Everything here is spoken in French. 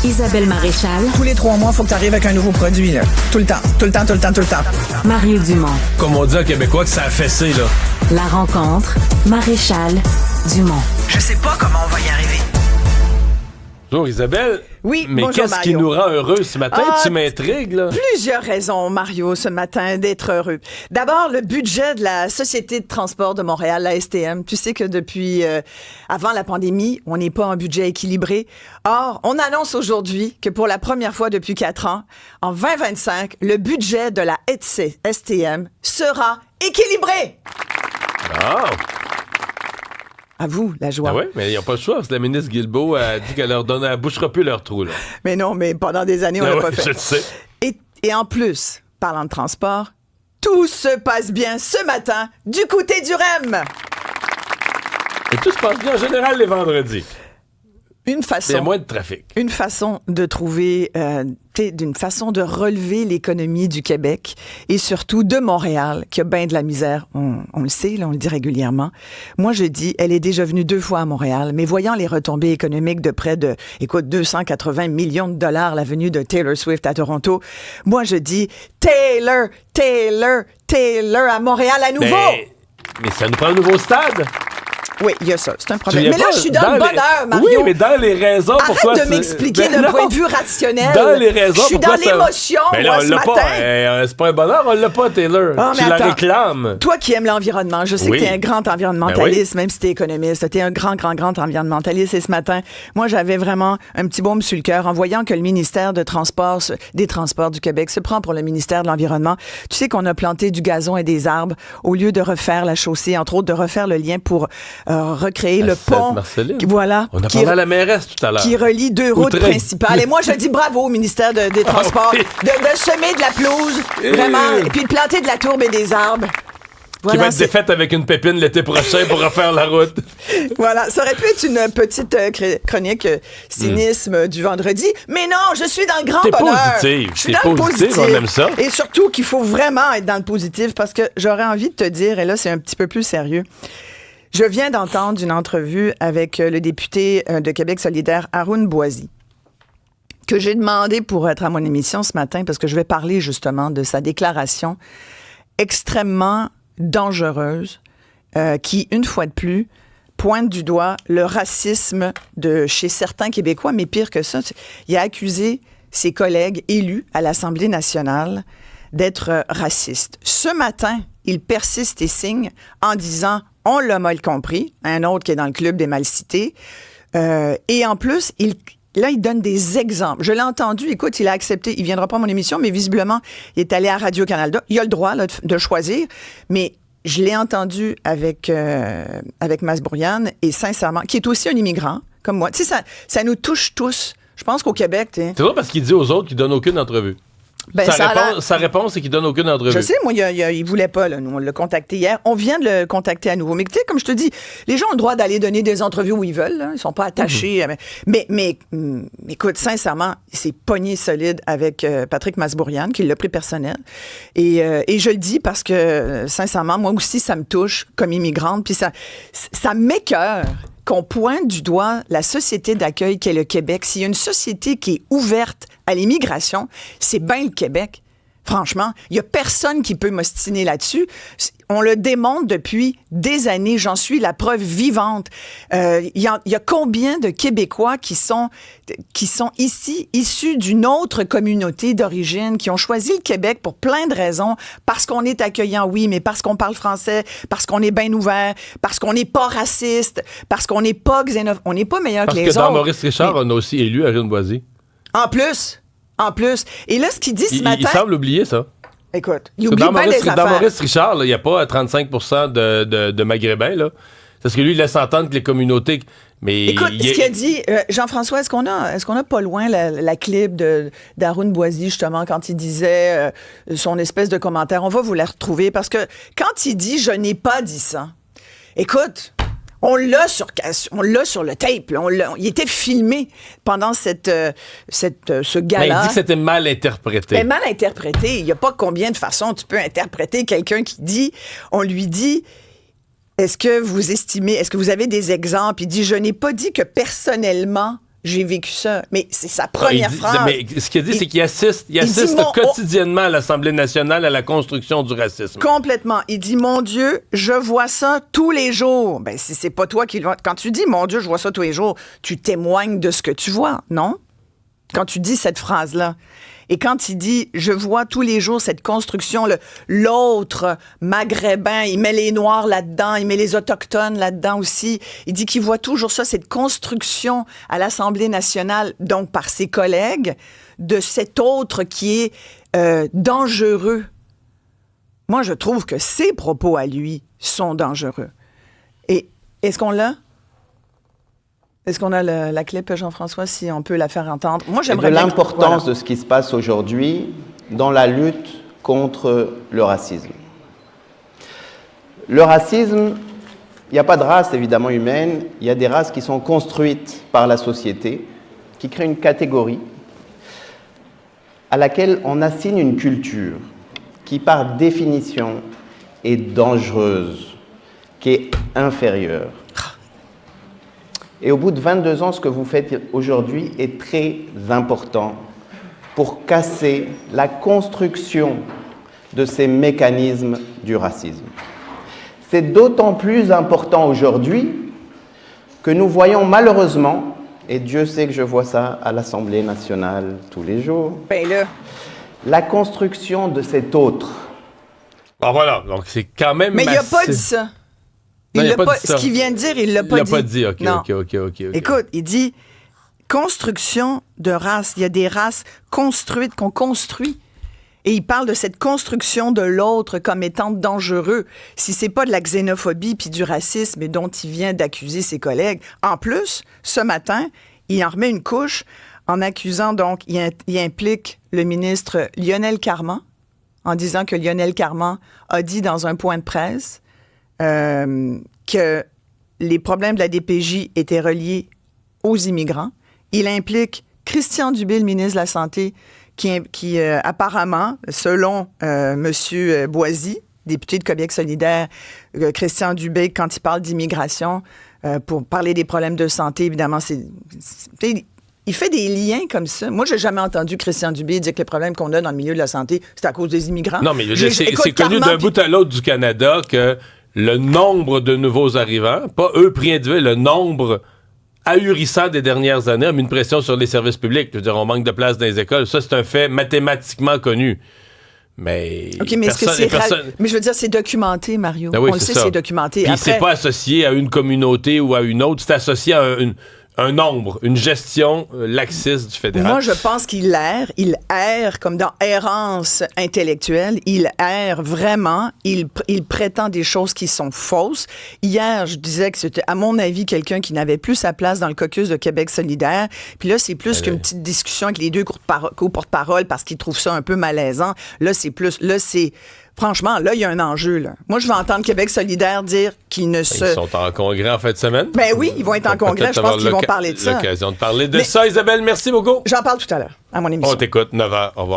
Isabelle Maréchal. Tous les 3 mois, il faut que tu arrives avec un nouveau produit, là. Tout le temps. Mario Dumont. Comme on dit en québécois que ça a fessé, là. La rencontre, Maréchal Dumont. Je sais pas comment on va y arriver. Bonjour Isabelle. Oui, mais bonjour, qu'est-ce Mario. qui nous rend heureux ce matin? Tu m'intrigues, là. Plusieurs raisons, Mario, ce matin, d'être heureux. D'abord, le budget de la Société de transport de Montréal, la STM. Tu sais que depuis avant la pandémie, on n'est pas en budget équilibré. Or, on annonce aujourd'hui que pour la première fois depuis 4 ans, en 2025, le budget de la STM sera équilibré. Ah! À vous, la joie. Ah oui, mais il n'y a pas le choix, parce que la ministre Guilbeault a dit qu'elle ne bouchera plus leur trou, là. Mais non, mais pendant des années, on l'a pas fait. Je le sais. Et en plus, parlant de transport, tout se passe bien ce matin du côté du REM. Et tout se passe bien en général les vendredis. Il y a moins de trafic. Une façon de trouver, d'une façon de relever l'économie du Québec et surtout de Montréal, qui a bien de la misère. On le sait, là, on le dit régulièrement. Moi, je dis, elle est déjà venue 2 fois à Montréal, mais voyant les retombées économiques de près de, 280 millions de dollars, la venue de Taylor Swift à Toronto, moi, je dis, Taylor à Montréal à nouveau! Mais ça nous prend un nouveau stade! Oui, il y a ça. C'est un problème. Mais là, je suis dans le bonheur, Mario. Oui, mais dans les raisons pourquoi... Arrête de m'expliquer d'un point de vue rationnel. Dans les raisons je suis dans l'émotion, mais là, moi, ce matin. C'est pas un bonheur, on l'a pas, Taylor. Tu la réclames. Toi qui aimes l'environnement, je sais que tu es un grand environnementaliste, même si tu es économiste. Tu es un grand environnementaliste. Et ce matin, moi, j'avais vraiment un petit baume sur le cœur en voyant que le ministère des Transports du Québec se prend pour le ministère de l'Environnement. Tu sais qu'on a planté du gazon et des arbres au lieu de refaire la chaussée, entre autres de refaire le lien pour recréer le pont. Voilà. On a parlé à la mairesse tout à l'heure. Qui relie 2 routes principales. Et moi, je dis bravo au ministère des Transports de semer de la pelouse, vraiment, et puis de planter de la tourbe et des arbres. Voilà, qui va être défaite avec une pépine l'été prochain pour refaire la route. Voilà, ça aurait pu être une petite chronique cynisme du vendredi, mais non, je suis dans le grand bonheur. Positive. Je suis dans le positif. On aime ça. Et surtout qu'il faut vraiment être dans le positif parce que j'aurais envie de te dire, et là c'est un petit peu plus sérieux, je viens d'entendre une entrevue avec le député de Québec solidaire, Arun Boisy, que j'ai demandé pour être à mon émission ce matin parce que je vais parler justement de sa déclaration extrêmement dangereuse qui, une fois de plus, pointe du doigt le racisme de chez certains Québécois, mais pire que ça, il a accusé ses collègues élus à l'Assemblée nationale d'être racistes. Ce matin, il persiste et signe en disant « on l'a mal compris », un autre qui est dans le club des mal cités, et en plus, il donne des exemples. Je l'ai entendu, écoute, il a accepté, il viendra pas à mon émission, mais visiblement, il est allé à Radio-Canada. Il a le droit là, de choisir, mais je l'ai entendu avec Masbourian, et sincèrement, qui est aussi un immigrant, comme moi. Tu sais, ça nous touche tous. Je pense qu'au Québec, tu sais. C'est vrai parce qu'il dit aux autres qu'il donne aucune entrevue. Sa réponse, c'est qu'il donne aucune entrevue. Je sais, moi, il voulait pas, là. Nous, on l'a contacté hier. On vient de le contacter à nouveau. Mais tu sais, comme je te dis, les gens ont le droit d'aller donner des entrevues où ils veulent, là. Ils sont pas attachés. Mais écoute, sincèrement, il s'est pogné solide avec Patrick Masbourian, qui l'a pris personnel. Et je le dis parce que, sincèrement, moi aussi, ça me touche comme immigrante. Puis ça m'écoeure qu'on pointe du doigt la société d'accueil qu'est le Québec. S'il y a une société qui est ouverte à l'immigration, c'est bien le Québec. Franchement, il n'y a personne qui peut m'ostiner là-dessus. On le démontre depuis des années. J'en suis la preuve vivante. Il y a combien de Québécois qui sont ici, issus d'une autre communauté d'origine, qui ont choisi le Québec pour plein de raisons, parce qu'on est accueillant, oui, mais parce qu'on parle français, parce qu'on est bien ouvert, parce qu'on n'est pas raciste, parce qu'on n'est pas xénophobe. On n'est pas meilleur que les autres. Parce que dans Maurice Richard, on a aussi élu Arun Boisy. En plus. Et là, ce qu'il dit ce matin... Il semble oublier ça. Écoute, il oublie bien des affaires. Dans Maurice Richard, il n'y a pas 35% de Maghrébins, là. Parce que lui, il laisse entendre que les communautés... Mais écoute, ce qu'il a dit, Jean-François, est-ce qu'on a pas loin la clip d'Arun Boisy, justement, quand il disait son espèce de commentaire? On va vous la retrouver, parce que quand il dit « je n'ai pas dit ça », écoute... On l'a sur le tape. Il était filmé pendant ce gala. Mais il dit que c'était mal interprété. Mais mal interprété. Il n'y a pas combien de façons tu peux interpréter quelqu'un qui dit, on lui dit, est-ce que vous avez des exemples? Il dit, je n'ai pas dit que personnellement, j'ai vécu ça. Mais c'est sa première phrase. Mais ce qu'il a dit, c'est qu'il assiste quotidiennement à l'Assemblée nationale à la construction du racisme. Complètement. Il dit, mon Dieu, je vois ça tous les jours. Ben, si c'est pas toi qui le vois. Quand tu dis, mon Dieu, je vois ça tous les jours, tu témoignes de ce que tu vois, non? Quand tu dis cette phrase-là. Et quand il dit, je vois tous les jours cette construction, l'autre maghrébin, il met les Noirs là-dedans, il met les Autochtones là-dedans aussi. Il dit qu'il voit toujours ça, cette construction à l'Assemblée nationale, donc par ses collègues, de cet autre qui est dangereux. Moi, je trouve que ses propos à lui sont dangereux. Et est-ce qu'on l'a? Est-ce qu'on a la clip, Jean-François, si on peut la faire entendre? Moi, j'aimerais de l'importance de ce qui se passe aujourd'hui dans la lutte contre le racisme. Le racisme, il n'y a pas de race évidemment humaine, il y a des races qui sont construites par la société, qui créent une catégorie à laquelle on assigne une culture qui, par définition, est dangereuse, qui est inférieure. Et au bout de 22 ans, ce que vous faites aujourd'hui est très important pour casser la construction de ces mécanismes du racisme. C'est d'autant plus important aujourd'hui que nous voyons malheureusement, et Dieu sait que je vois ça à l'Assemblée nationale tous les jours, la construction de cet autre. Ah voilà, donc c'est quand même... Mais il n'a pas dit ça. Ce qu'il vient de dire, il l'a pas dit. Il l'a pas dit, OK, non. OK. Écoute, il dit construction de race. Il y a des races construites qu'on construit. Et il parle de cette construction de l'autre comme étant dangereux. Si c'est pas de la xénophobie puis du racisme dont il vient d'accuser ses collègues. En plus, ce matin, il en remet une couche en accusant, donc, il implique le ministre Lionel Carman en disant que Lionel Carman a dit dans un point de presse que les problèmes de la DPJ étaient reliés aux immigrants. Il implique Christian Dubé, le ministre de la Santé, qui apparemment, selon M. Boisy, député de Québec solidaire, Christian Dubé, quand il parle d'immigration, pour parler des problèmes de santé, évidemment, il fait des liens comme ça. Moi, j'ai jamais entendu Christian Dubé dire que les problèmes qu'on a dans le milieu de la santé, c'est à cause des immigrants. Non, mais c'est connu d'un bout à l'autre du Canada que le nombre de nouveaux arrivants, pas eux pris individuels, le nombre ahurissant des dernières années a mis une pression sur les services publics. Je veux dire, on manque de place dans les écoles. Ça, c'est un fait mathématiquement connu. Mais... OK, mais est-ce que c'est... Mais je veux dire, c'est documenté, Mario. Ben oui, on le sait, c'est documenté. Puis c'est pas associé à une communauté ou à une autre. C'est associé à un nombre, une gestion laxiste du fédéral. Moi, je pense qu'il erre comme dans errance intellectuelle. Il erre vraiment. Il prétend des choses qui sont fausses. Hier, je disais que c'était, à mon avis, quelqu'un qui n'avait plus sa place dans le caucus de Québec solidaire. Puis là, c'est plus qu'une petite discussion avec les deux co-porte-parole parce qu'ils trouvent ça un peu malaisant. Là, c'est plus... Là, c'est... Franchement, là, il y a un enjeu. Là. Moi, je vais entendre Québec solidaire dire qu'ils ne se... Ils sont en congrès en fin de semaine. Ben oui, ils vont être en congrès. Je pense qu'ils vont parler de ça. L'occasion de parler de ça. Isabelle, merci beaucoup. J'en parle tout à l'heure, à mon émission. On t'écoute, 9h. Au revoir.